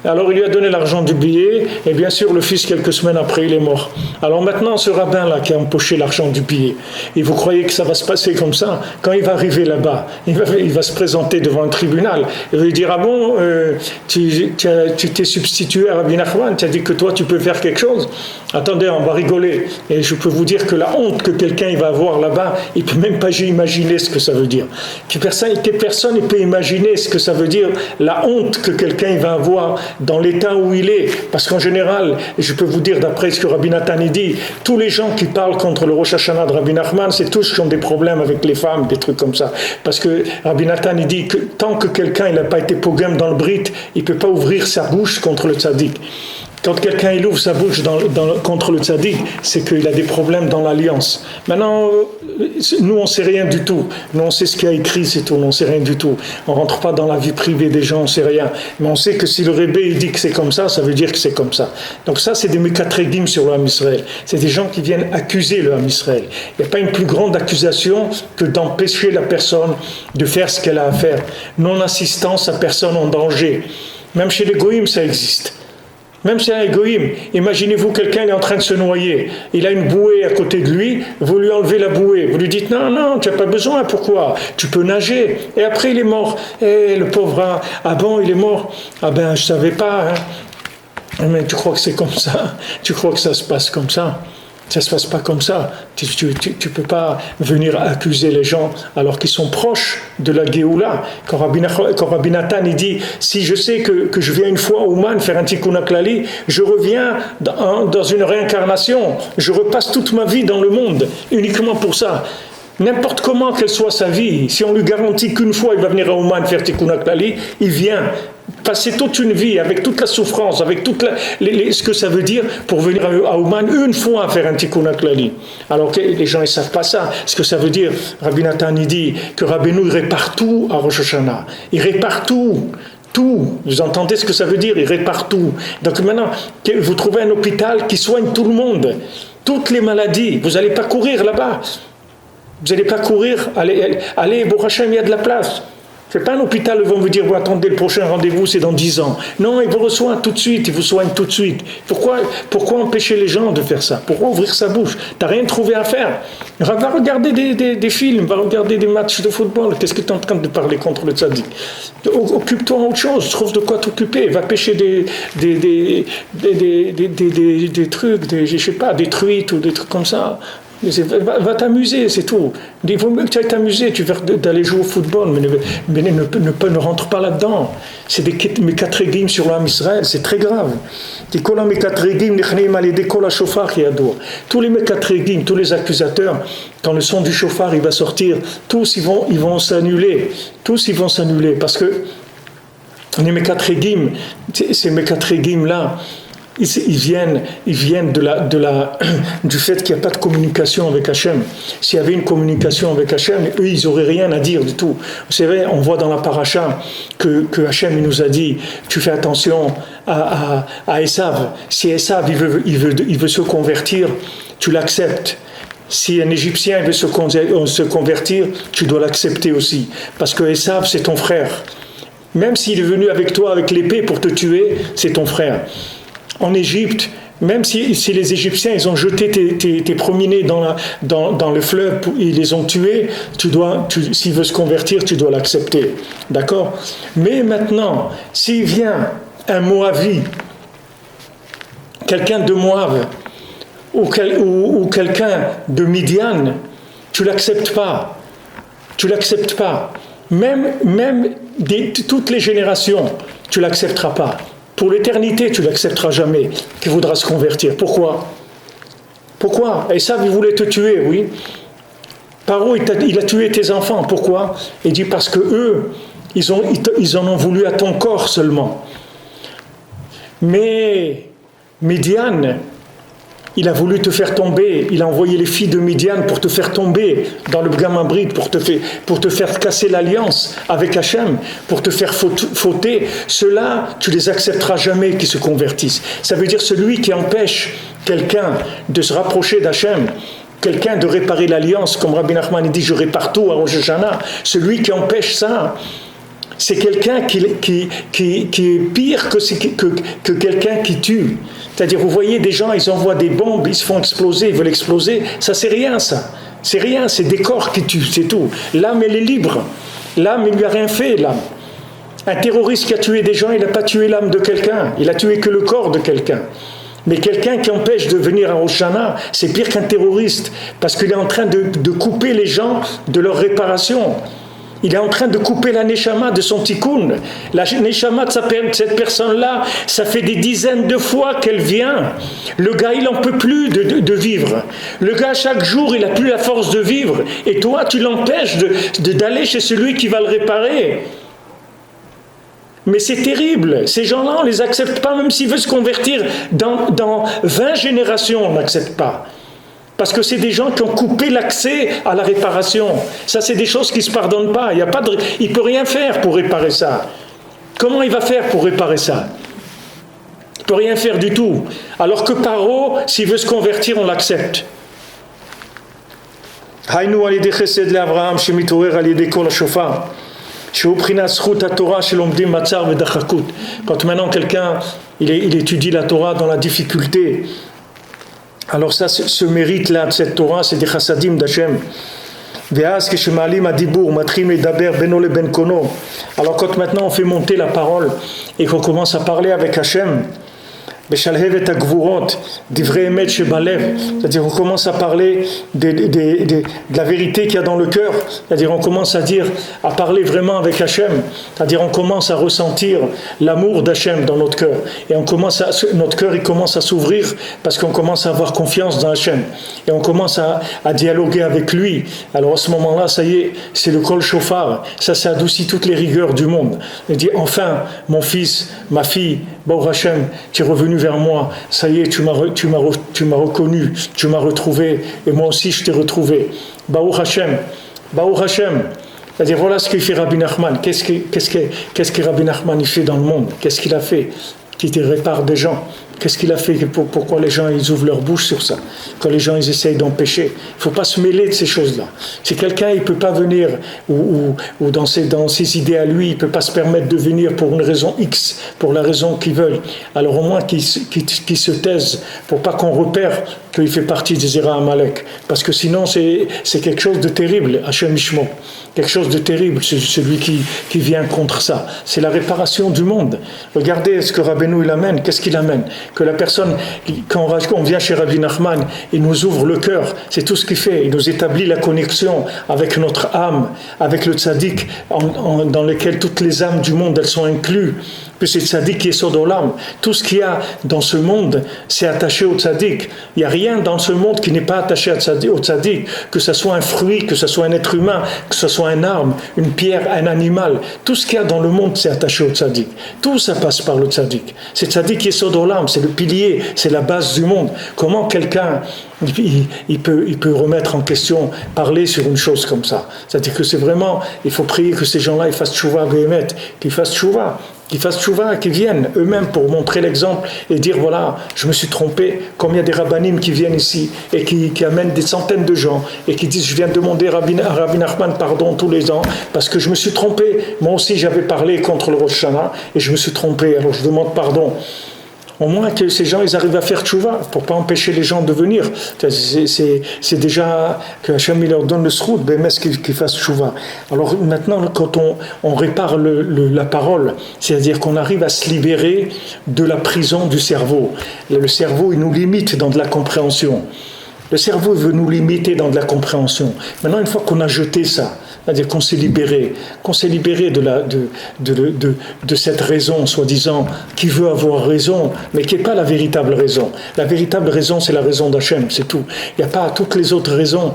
S1: Alors il lui a donné l'argent du billet, et bien sûr le fils quelques semaines après il est mort. Alors maintenant ce rabbin-là qui a empoché l'argent du billet, et vous croyez que ça va se passer comme ça? Quand il va arriver là-bas, il va se présenter devant un tribunal, il va lui dire, ah bon, tu t'es substitué à Rabbi Nachman, tu as dit que toi tu peux faire quelque chose? Attendez, on va rigoler, et je peux vous dire que la honte que quelqu'un il va avoir là-bas, il ne peut même pas imaginer ce que ça veut dire. Que personne ne peut imaginer ce que ça veut dire, la honte que quelqu'un il va avoir dans l'état où il est, parce qu'en général, je peux vous dire d'après ce que Rabbi Nathan dit, tous les gens qui parlent contre le Rosh Hashanah de Rabbi Nachman, c'est tous qui ont des problèmes avec les femmes, des trucs comme ça, parce que Rabbi Nathan dit que tant que quelqu'un n'a pas été pogam dans le brit, il ne peut pas ouvrir sa bouche contre le tzaddik. Quand quelqu'un il ouvre sa bouche contre le tzaddik, c'est qu'il a des problèmes dans l'alliance. Maintenant, nous on ne sait rien du tout. Nous on sait ce qu'il y a écrit, c'est tout. Nous on ne sait rien du tout. On ne rentre pas dans la vie privée des gens, on ne sait rien. Mais on sait que si le Rebbe il dit que c'est comme ça veut dire que c'est comme ça. Donc ça, c'est des mekatregim sur le Ham Israël. C'est des gens qui viennent accuser le Ham Israël. Il n'y a pas une plus grande accusation que d'empêcher la personne de faire ce qu'elle a à faire. Non-assistance à personne en danger. Même chez les goïms, ça existe. Même si c'est un égoïme, imaginez-vous quelqu'un est en train de se noyer, il a une bouée à côté de lui, vous lui enlevez la bouée, vous lui dites non, tu n'as pas besoin, pourquoi? Tu peux nager, et après il est mort. Et le pauvre, ah bon, il est mort? Ah ben, je ne savais pas, hein. Mais tu crois que c'est comme ça? Tu crois que ça se passe comme ça? Ça ne se passe pas comme ça. Tu ne peux pas venir accuser les gens alors qu'ils sont proches de la Géoula. Quand Rabbi Nathan il dit, si je sais que je viens une fois au Man faire un tikkun haklali, je reviens dans une réincarnation. Je repasse toute ma vie dans le monde, uniquement pour ça. N'importe comment qu'elle soit sa vie, si on lui garantit qu'une fois il va venir à Ouman faire tikkun haklali, il vient passer toute une vie avec toute la souffrance, avec toute ce que ça veut dire pour venir à Ouman une fois à faire un tikkun haklali. Alors que les gens ne savent pas ça. Ce que ça veut dire, Rabbi Nathan il dit que Rabbeinu il répare tout à Rosh Hashanah. Il répare tout. Tout. Vous entendez ce que ça veut dire? Il répare tout. Donc maintenant, vous trouvez un hôpital qui soigne tout le monde. Toutes les maladies. Vous n'allez pas courir là-bas. Vous n'allez pas courir, allez, Baruch Hashem, il y a de la place. Ce n'est pas un hôpital où ils vont vous dire, vous attendez, le prochain rendez-vous, c'est dans 10 ans. Non, ils vous reçoivent tout de suite, ils vous soignent tout de suite. Pourquoi empêcher les gens de faire ça? Pourquoi ouvrir sa bouche? Tu n'as rien trouvé à faire. Va regarder des films, va regarder des matchs de football. Qu'est-ce que tu es en train de parler contre le tzaddik? Occupe-toi autre chose, trouve de quoi t'occuper. Va pêcher des trucs, je sais pas, des truites ou des trucs comme ça. Va t'amuser, c'est tout. Il vaut mieux que tu ailles t'amuser, tu veux d'aller jouer au football, mais ne rentre pas là-dedans. C'est des mekatregim sur l'âme Israël, c'est très grave. Tous les mekatregim, tous les accusateurs, quand le son du chauffard il va sortir, tous ils vont s'annuler. Tous ils vont s'annuler, parce que les mekatregim, ces mekatregim-là, ils viennent du fait qu'il n'y a pas de communication avec Hachem. S'il y avait une communication avec Hachem, eux, ils n'auraient rien à dire du tout. Vous savez, on voit dans la paracha que Hachem il nous a dit, tu fais attention à Esav. Si Esav il veut se convertir, tu l'acceptes. Si un Égyptien veut se convertir, tu dois l'accepter aussi. Parce que Esav, c'est ton frère. Même s'il est venu avec toi avec l'épée pour te tuer, c'est ton frère. En Égypte, même si les Égyptiens ils ont jeté tes premiers-nés dans le fleuve, ils les ont tués, s'il veut se convertir, tu dois l'accepter. D'accord? Mais maintenant, s'il vient un Moavi, quelqu'un de Moab, ou quelqu'un de Midian, tu l'acceptes pas. Tu l'acceptes pas. Même toutes les générations, tu l'accepteras pas. Pour l'éternité, tu l'accepteras jamais, qui voudra se convertir. Pourquoi? Et ça, il voulait te tuer, oui. Paro, il a tué tes enfants. Pourquoi? Il dit parce que eux, ils en ont voulu à ton corps seulement. Mais Midian, il a voulu te faire tomber. Il a envoyé les filles de Midian pour te faire tomber dans le gamin bride, pour te faire casser l'alliance avec Hachem, pour te faire fauter. Ceux-là, tu les accepteras jamais qui se convertissent. Ça veut dire celui qui empêche quelqu'un de se rapprocher d'Hachem, quelqu'un de réparer l'alliance, comme Rabbi Nachman dit, je répare tout à Rosh Hashanah. Celui qui empêche ça, c'est quelqu'un qui est pire que quelqu'un qui tue. C'est-à-dire, vous voyez des gens, ils envoient des bombes, ils se font exploser, ils veulent exploser. Ça, c'est rien, ça. C'est rien, c'est des corps qui tuent, c'est tout. L'âme, elle est libre. L'âme, il lui a rien fait, l'âme. Un terroriste qui a tué des gens, il n'a pas tué l'âme de quelqu'un. Il a tué que le corps de quelqu'un. Mais quelqu'un qui empêche de venir à Rosh Hashanah, c'est pire qu'un terroriste. Parce qu'il est en train de couper les gens de leur réparation. Il est en train de couper la neshama de son tikkun. La neshama de cette personne-là, ça fait des dizaines de fois qu'elle vient. Le gars, il n'en peut plus de vivre. Le gars, chaque jour, il n'a plus la force de vivre. Et toi, tu l'empêches d'aller chez celui qui va le réparer. Mais c'est terrible. Ces gens-là, on ne les accepte pas, même s'ils veulent se convertir. Dans 20 générations, on n'accepte pas. Parce que c'est des gens qui ont coupé l'accès à la réparation. Ça, c'est des choses qui ne se pardonnent pas. Il ne peut rien faire pour réparer ça. Comment il va faire pour réparer ça? Il ne peut rien faire du tout. Alors que Paro, s'il veut se convertir, on l'accepte. Quand maintenant quelqu'un il étudie la Torah dans la difficulté, alors ça, ce mérite-là de cette Torah, c'est des chassadim d'Hachem. Alors quand maintenant on fait monter la parole et qu'on commence à parler avec Hachem, c'est-à-dire on commence à parler de la vérité qu'il y a dans le cœur, c'est-à-dire on commence à parler vraiment avec Hachem, c'est-à-dire on commence à ressentir l'amour d'Hachem dans notre cœur, et notre cœur il commence à s'ouvrir parce qu'on commence à avoir confiance dans Hachem, et on commence à dialoguer avec lui. Alors à ce moment-là, ça y est, c'est le kol shofar, ça adoucit toutes les rigueurs du monde. Il dit enfin, mon fils, ma fille, Baruch Hachem, tu es revenu vers moi, ça y est, tu m'as reconnu, tu m'as retrouvé, et moi aussi je t'ai retrouvé. Baruch Hachem. C'est-à-dire, voilà ce qu'il fait Rabbi Nachman. Qu'est-ce que Rabbi Nachman il fait dans le monde? Qu'est-ce qu'il a fait? Qui répare des gens. Qu'est-ce qu'il a fait? Pourquoi les gens ils ouvrent leur bouche sur ça? Quand les gens ils essayent d'empêcher, il ne faut pas se mêler de ces choses-là. Si quelqu'un il peut pas venir ou dans ses idées à lui, il peut pas se permettre de venir pour une raison X, pour la raison qu'ils veulent. Alors au moins qu'il se taise pour pas qu'on repère qu'il fait partie des Zera Amalek, parce que sinon c'est quelque chose de terrible. Hachem Ishmo, quelque chose de terrible. C'est celui qui vient contre ça. C'est la réparation du monde. Regardez ce que Rabbeinu il amène. Qu'est-ce qu'il amène? Que la personne, quand on vient chez Rabbi Nachman, il nous ouvre le cœur, c'est tout ce qu'il fait, il nous établit la connexion avec notre âme, avec le tzaddik, dans lequel toutes les âmes du monde, elles sont incluses, puis c'est le tzaddik qui est Sodolam. Tout ce qu'il y a dans ce monde, c'est attaché au tzaddik. Il n'y a rien dans ce monde qui n'est pas attaché au tzaddik, que ce soit un fruit, que ce soit un être humain, que ce soit un arbre, une pierre, un animal. Tout ce qu'il y a dans le monde, c'est attaché au tzaddik. Tout ça passe par le tzaddik. C'est le tzaddik qui est Sodolam, c'est le pilier, c'est la base du monde. Comment quelqu'un il peut remettre en question, parler sur une chose comme ça? C'est-à-dire que c'est vraiment, il faut prier que ces gens-là ils fassent tchouva béhémet, qu'ils fassent tchouva, qu'ils viennent eux-mêmes pour montrer l'exemple et dire voilà, je me suis trompé, comme il y a des rabbinim qui viennent ici et qui amènent des centaines de gens et qui disent je viens demander à Rabbi Nachman pardon tous les ans parce que je me suis trompé, moi aussi j'avais parlé contre le Rosh Hashanah et je me suis trompé, alors je demande pardon. Au moins que ces gens, ils arrivent à faire tchouva, pour pas empêcher les gens de venir. C'est déjà que Hachem il leur donne le sroud, qu'ils fassent tchouva. Alors maintenant, quand on répare la parole, c'est-à-dire qu'on arrive à se libérer de la prison du cerveau. Le cerveau, il nous limite dans de la compréhension. Le cerveau veut nous limiter dans de la compréhension. Maintenant, une fois qu'on a jeté ça, c'est-à-dire qu'on s'est libéré de cette raison, soi-disant, qui veut avoir raison, mais qui n'est pas la véritable raison. La véritable raison, c'est la raison d'Hachem, c'est tout. Il n'y a pas toutes les autres raisons.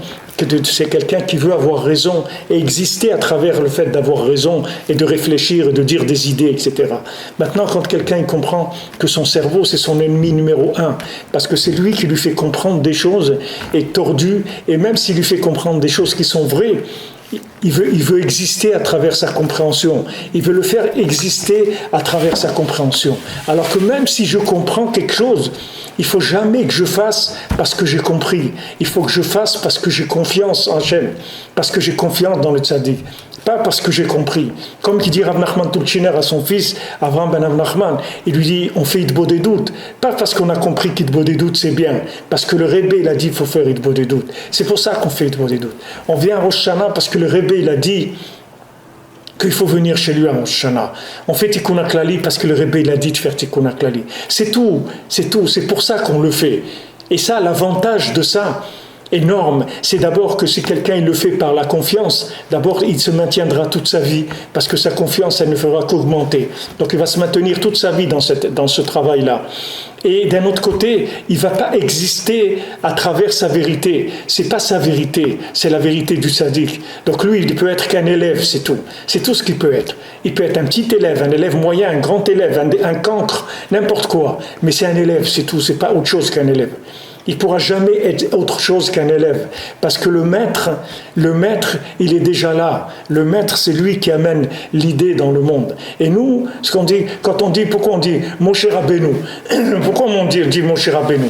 S1: C'est quelqu'un qui veut avoir raison et exister à travers le fait d'avoir raison et de réfléchir et de dire des idées, etc. Maintenant, quand quelqu'un comprend que son cerveau, c'est son ennemi numéro 1, parce que c'est lui qui lui fait comprendre des choses et tordues, et même s'il lui fait comprendre des choses qui sont vraies, il veut exister à travers sa compréhension. Il veut le faire exister à travers sa compréhension. Alors que même si je comprends quelque chose, il ne faut jamais que je fasse parce que j'ai compris. Il faut que je fasse parce que j'ai confiance en Hachem, parce que j'ai confiance dans le tzaddik. Pas parce que j'ai compris. Comme qui dit Rav Nachman Tulchiner à son fils, Avraham ben Rav Nachman, il lui dit, on fait Hitbo des doutes. Pas parce qu'on a compris qu'Hitbo des doutes c'est bien, parce que le Rebbe il a dit qu'il faut faire Hitbo des doutes. C'est pour ça qu'on fait Hitbo des doutes. On vient à Rosh Hashanah parce que le Rebbe il a dit qu'il faut venir chez lui à Rosh Hashanah. On fait Tikkun HaKlali parce que le Rebbe il a dit de faire Tikkun HaKlali. C'est tout, c'est pour ça qu'on le fait. Et ça, l'avantage de ça, énorme, c'est d'abord que si quelqu'un il le fait par la confiance, d'abord il se maintiendra toute sa vie, parce que sa confiance elle ne fera qu'augmenter. Donc il va se maintenir toute sa vie dans ce travail-là. Et d'un autre côté, il ne va pas exister à travers sa vérité. C'est pas sa vérité, c'est la vérité du tzaddik. Donc lui, il peut être qu'un élève, c'est tout. C'est tout ce qu'il peut être. Il peut être un petit élève, un élève moyen, un grand élève, un cancre, n'importe quoi. Mais c'est un élève, c'est tout. C'est pas autre chose qu'un élève. Il ne pourra jamais être autre chose qu'un élève. Parce que le maître, il est déjà là. Le maître, c'est lui qui amène l'idée dans le monde. Et nous, ce qu'on dit, pourquoi on dit Moshe Rabbeinu? Pourquoi on dit Moshe Rabbeinu?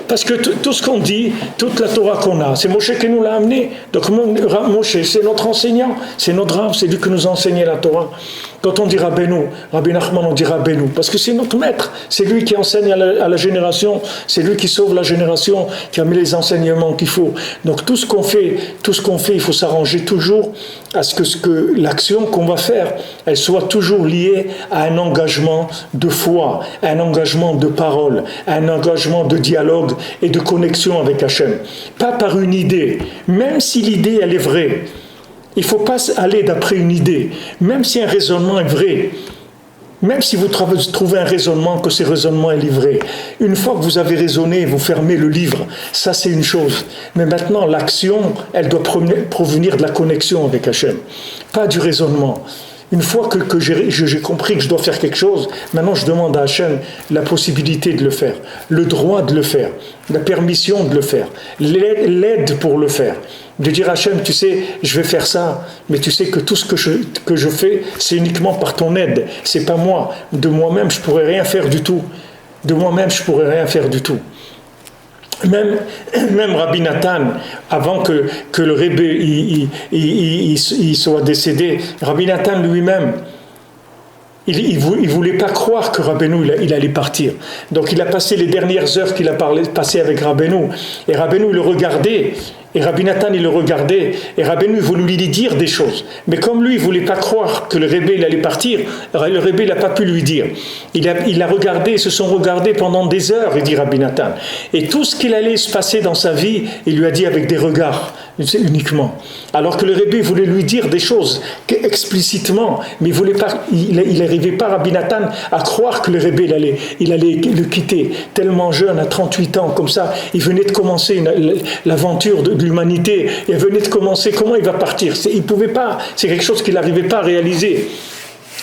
S1: Parce que tout ce qu'on dit, toute la Torah qu'on a, c'est Moshe qui nous l'a amené. Donc Moshe, c'est notre enseignant, c'est notre Rav, c'est lui qui nous a enseigné la Torah. Quand on dit Rabbeinu, Rabbi Nachman, on dit Rabbeinu, parce que c'est notre maître, c'est lui qui enseigne à la génération, c'est lui qui sauve la génération, qui a mis les enseignements qu'il faut. Donc tout ce qu'on fait, il faut s'arranger toujours à ce que l'action qu'on va faire, elle soit toujours liée à un engagement de foi, à un engagement de parole, à un engagement de dialogue et de connexion avec Hachem. Pas par une idée, même si l'idée elle est vraie. Il ne faut pas aller d'après une idée, même si un raisonnement est vrai, même si vous trouvez un raisonnement, que ce raisonnement est livré. Une fois que vous avez raisonné, vous fermez le livre, ça c'est une chose. Mais maintenant, l'action, elle doit provenir de la connexion avec Hachem, pas du raisonnement. Une fois que j'ai compris que je dois faire quelque chose, maintenant je demande à Hachem la possibilité de le faire, le droit de le faire, la permission de le faire, l'aide pour le faire. De dire à Hachem, tu sais, je vais faire ça, mais tu sais que tout ce que je fais, c'est uniquement par ton aide, c'est pas moi. De moi-même, je pourrais rien faire du tout. Même Rabbi Nathan, avant que le Rebbe il soit décédé, Rabbi Nathan lui-même, il voulait pas croire que Rabbeinu il allait partir. Donc il a passé les dernières heures qu'il a passées avec Rabbeinu. Et Rabbeinu le regardait. Et Rabbi Nathan, il le regardait, et Rabbeinu voulait lui dire des choses. Mais comme lui, il ne voulait pas croire que le Rebbe il allait partir, le Rebbe n'a pas pu lui dire. Il a regardé, ils se sont regardés pendant des heures, il dit Rabbi Nathan. Et tout ce qu'il allait se passer dans sa vie, il lui a dit avec des regards, uniquement. Alors que le Rebbe voulait lui dire des choses explicitement, mais il n'arrivait pas, Rabbi Nathan, à croire que le Rebbe il allait le quitter. Tellement jeune, à 38 ans, comme ça, il venait de commencer l'aventure de l'humanité, il venait de commencer, comment il va partir? Il pouvait pas, c'est quelque chose qu'il n'arrivait pas à réaliser.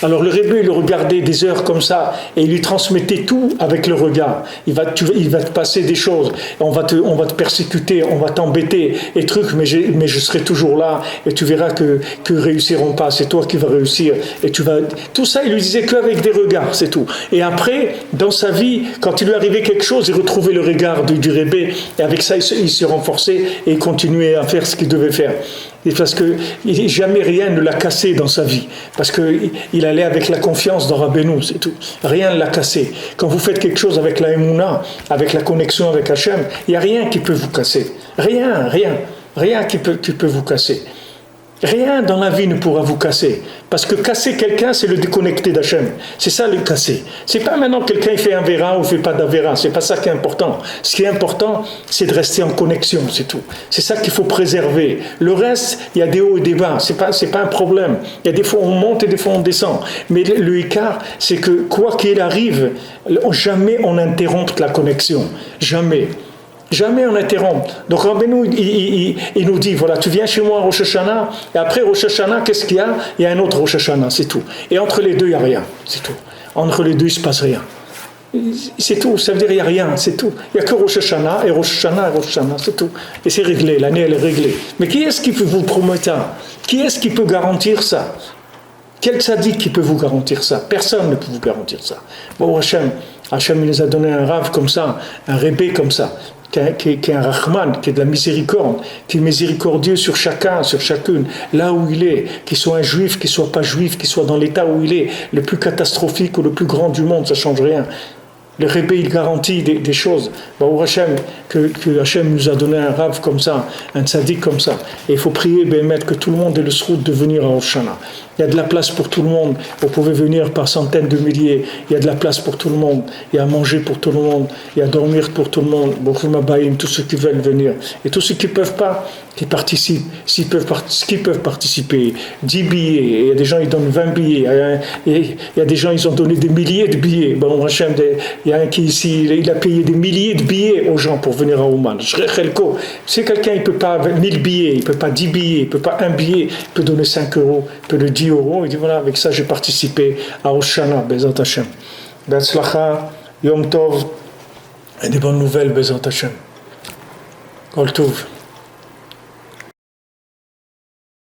S1: Alors le Rebbe, il le regardait des heures comme ça, et il lui transmettait tout avec le regard. Il va te passer des choses, on va te persécuter, on va t'embêter, et trucs, mais je serai toujours là, et tu verras que réussiront pas, c'est toi qui vas réussir, et tu vas... Tout ça, il lui disait qu'avec des regards, c'est tout. Et après, dans sa vie, quand il lui arrivait quelque chose, il retrouvait le regard du Rebbe, et avec ça, il se renforçait, et il continuait à faire ce qu'il devait faire. Et parce que jamais rien ne l'a cassé dans sa vie. Parce qu'il allait avec la confiance dans Rabbeinu, c'est tout. Rien ne l'a cassé. Quand vous faites quelque chose avec la Emouna, avec la connexion avec Hachem, il n'y a rien qui peut vous casser. Rien qui peut vous casser. Rien dans la vie ne pourra vous casser. Parce que casser quelqu'un, c'est le déconnecter d'Hachem. C'est ça le casser. C'est pas maintenant que quelqu'un fait un vera ou fait pas d'avera. C'est pas ça qui est important. Ce qui est important, c'est de rester en connexion, c'est tout. C'est ça qu'il faut préserver. Le reste, il y a des hauts et des bas. C'est pas un problème. Il y a des fois on monte et des fois on descend. Mais le écart, c'est que quoi qu'il arrive, jamais on interrompt la connexion. Jamais. Jamais on interrompt. Donc Rabbeinu, il nous dit, voilà, tu viens chez moi à Rosh Hashanah, et après Rosh Hashanah, qu'est-ce qu'il y a? Il y a un autre Rosh Hashanah, c'est tout. Et entre les deux, il n'y a rien, c'est tout. Entre les deux, il ne se passe rien. C'est tout, ça veut dire il n'y a rien, c'est tout. Il n'y a que Rosh Hashanah, et Rosh Hashanah, et Rosh Hashanah, c'est tout. Et c'est réglé, l'année elle est réglée. Mais qui est-ce qui peut vous promettre ça? Qui est-ce qui peut garantir ça? Quel tzaddik qui peut vous garantir ça? Personne ne peut vous garantir ça. Bon, Hachem il nous a donné un rave comme ça, un rébé comme ça, qui est un Rahman, qui est de la miséricorde, qui est miséricordieux sur chacun, sur chacune, là où il est, qu'il soit un juif, qu'il soit pas juif, qu'il soit dans l'état où il est, le plus catastrophique ou le plus grand du monde, ça ne change rien. Le rébé, il garantit des choses. Baruch Hashem, que Hashem nous a donné un rave comme ça, un tzaddik comme ça. Et il faut prier, que tout le monde ait le srout de venir à Rosh Hashanah. Il y a de la place pour tout le monde. Vous pouvez venir par centaines de milliers. Il y a de la place pour tout le monde. Il y a à manger pour tout le monde. Il y a à dormir pour tout le monde. Tous ceux qui veulent venir. Et tous ceux qui ne peuvent pas, qui participent. Qui peuvent participer. 10 billets. Il y a des gens, ils donnent 20 billets. Il y a des gens, ils ont donné des milliers de billets. Il y a un qui ici, il a payé des milliers de billets aux gens pour venir à Ouman. Si quelqu'un, il ne peut pas 1000 billets, il ne peut pas 10 billets, il ne peut pas un billet, il peut donner 5 euros, il peut le 10 euros. Il dit voilà, avec ça, j'ai participé à Rosh Hashanah, Bezat Hashem. Be'atzlacha, Yom Tov, et des bonnes nouvelles, Bezat Hashem. Kol Tov.